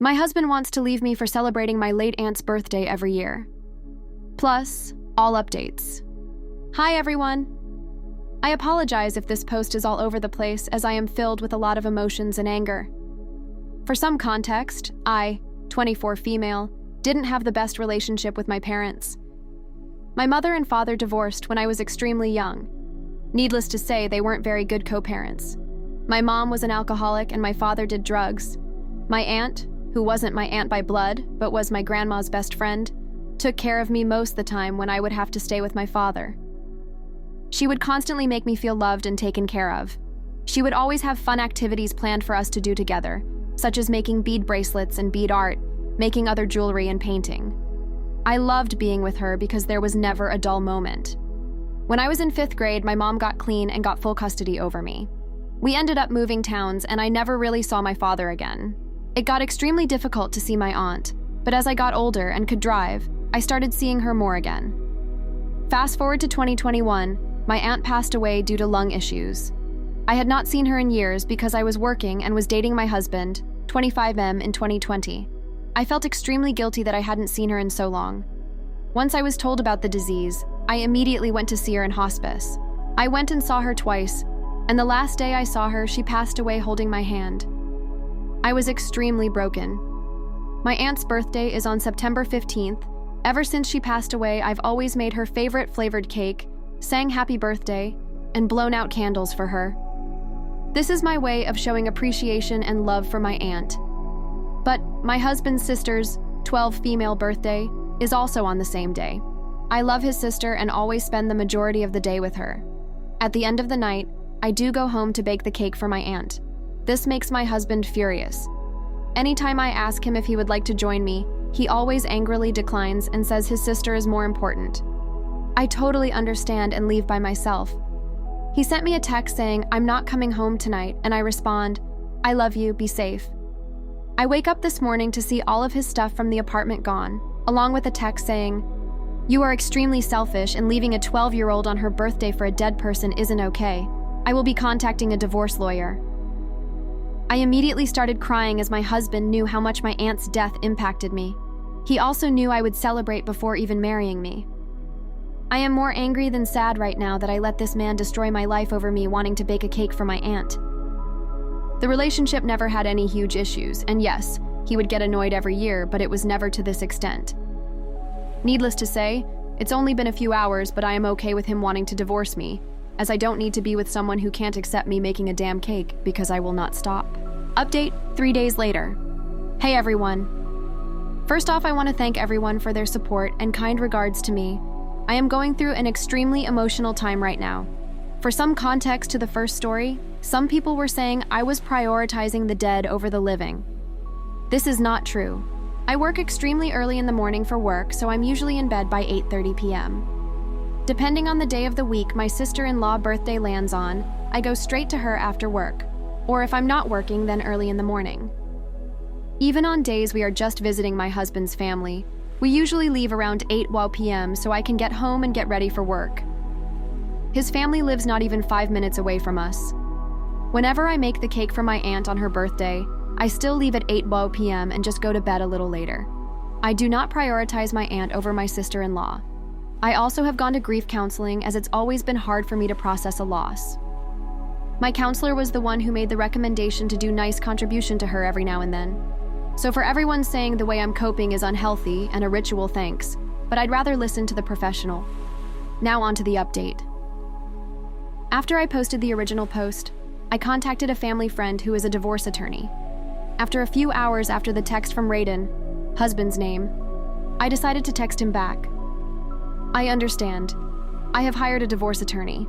My husband wants to leave me for celebrating my late aunt's birthday every year. Plus, all updates. Hi everyone! I apologize if this post is all over the place as I am filled with a lot of emotions and anger. For some context, I, 24 female, didn't have the best relationship with my parents. My mother and father divorced when I was extremely young. Needless to say, they weren't very good co-parents. My mom was an alcoholic and my father did drugs. My aunt, who wasn't my aunt by blood, but was my grandma's best friend, took care of me most of the time when I would have to stay with my father. She would constantly make me feel loved and taken care of. She would always have fun activities planned for us to do together, such as making bead bracelets and bead art, making other jewelry and painting. I loved being with her because there was never a dull moment. When I was in 5th grade, my mom got clean and got full custody over me. We ended up moving towns and I never really saw my father again. It got extremely difficult to see my aunt, but as I got older and could drive, I started seeing her more again. Fast forward to 2021, my aunt passed away due to lung issues. I had not seen her in years because I was working and was dating my husband, 25M, in 2020. I felt extremely guilty that I hadn't seen her in so long. Once I was told about the disease, I immediately went to see her in hospice. I went and saw her twice, and the last day I saw her, she passed away holding my hand. I was extremely broken. My aunt's birthday is on September 15th. Ever since she passed away, I've always made her favorite flavored cake, sang happy birthday, and blown out candles for her. This is my way of showing appreciation and love for my aunt. But my husband's sister's 12 female birthday is also on the same day. I love his sister and always spend the majority of the day with her. At the end of the night, I do go home to bake the cake for my aunt. This makes my husband furious. Anytime I ask him if he would like to join me, he always angrily declines and says his sister is more important. I totally understand and leave by myself. He sent me a text saying, "I'm not coming home tonight," and I respond, "I love you, be safe." I wake up this morning to see all of his stuff from the apartment gone, along with a text saying, "You are extremely selfish and leaving a 12-year-old on her birthday for a dead person isn't okay. I will be contacting a divorce lawyer." I immediately started crying as my husband knew how much my aunt's death impacted me. He also knew I would celebrate before even marrying me. I am more angry than sad right now that I let this man destroy my life over me wanting to bake a cake for my aunt. The relationship never had any huge issues, and yes, he would get annoyed every year, but it was never to this extent. Needless to say, it's only been a few hours, but I am okay with him wanting to divorce me, as I don't need to be with someone who can't accept me making a damn cake because I will not stop. Update 3 days later. Hey everyone. First off, I want to thank everyone for their support and kind regards to me. I am going through an extremely emotional time right now. For some context to the first story, some people were saying I was prioritizing the dead over the living. This is not true. I work extremely early in the morning for work, so I'm usually in bed by 8:30 p.m. Depending on the day of the week my sister-in-law birthday lands on, I go straight to her after work, or if I'm not working, then early in the morning. Even on days we are just visiting my husband's family, we usually leave around 8 p.m. so I can get home and get ready for work. His family lives not even 5 minutes away from us. Whenever I make the cake for my aunt on her birthday, I still leave at 8 p.m. and just go to bed a little later. I do not prioritize my aunt over my sister-in-law. I also have gone to grief counseling as it's always been hard for me to process a loss. My counselor was the one who made the recommendation to do nice contribution to her every now and then. So for everyone saying the way I'm coping is unhealthy and a ritual, thanks, but I'd rather listen to the professional. Now on to the update. After I posted the original post, I contacted a family friend who is a divorce attorney. After a few hours after the text from Raiden, husband's name, I decided to text him back. I understand. I have hired a divorce attorney.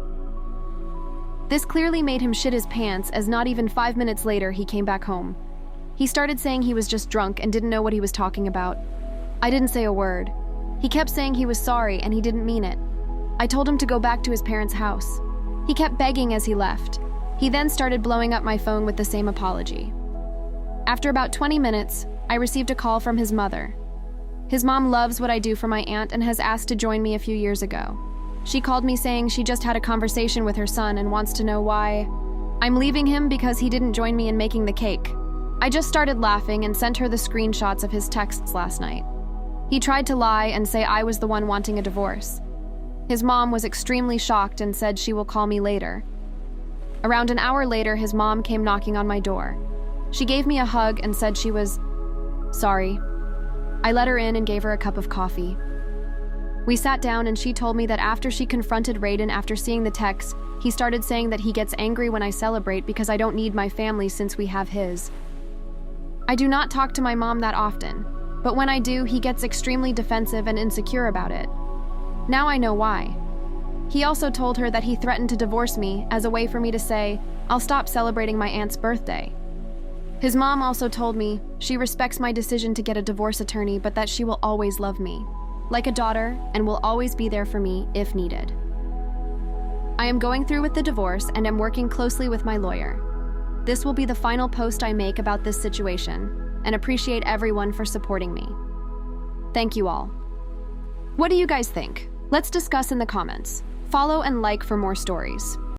This clearly made him shit his pants as not even 5 minutes later he came back home. He started saying he was just drunk and didn't know what he was talking about. I didn't say a word. He kept saying he was sorry and he didn't mean it. I told him to go back to his parents' house. He kept begging as he left. He then started blowing up my phone with the same apology. After about 20 minutes, I received a call from his mother. His mom loves what I do for my aunt and has asked to join me a few years ago. She called me saying she just had a conversation with her son and wants to know why I'm leaving him because he didn't join me in making the cake. I just started laughing and sent her the screenshots of his texts last night. He tried to lie and say I was the one wanting a divorce. His mom was extremely shocked and said she will call me later. Around an hour later, his mom came knocking on my door. She gave me a hug and said she was sorry. I let her in and gave her a cup of coffee. We sat down and she told me that after she confronted Raiden after seeing the text, he started saying that he gets angry when I celebrate because I don't need my family since we have his. I do not talk to my mom that often, but when I do, he gets extremely defensive and insecure about it. Now I know why. He also told her that he threatened to divorce me as a way for me to say, I'll stop celebrating my aunt's birthday. His mom also told me she respects my decision to get a divorce attorney, but that she will always love me, like a daughter, and will always be there for me if needed. I am going through with the divorce and am working closely with my lawyer. This will be the final post I make about this situation, and appreciate everyone for supporting me. Thank you all. What do you guys think? Let's discuss in the comments. Follow and like for more stories.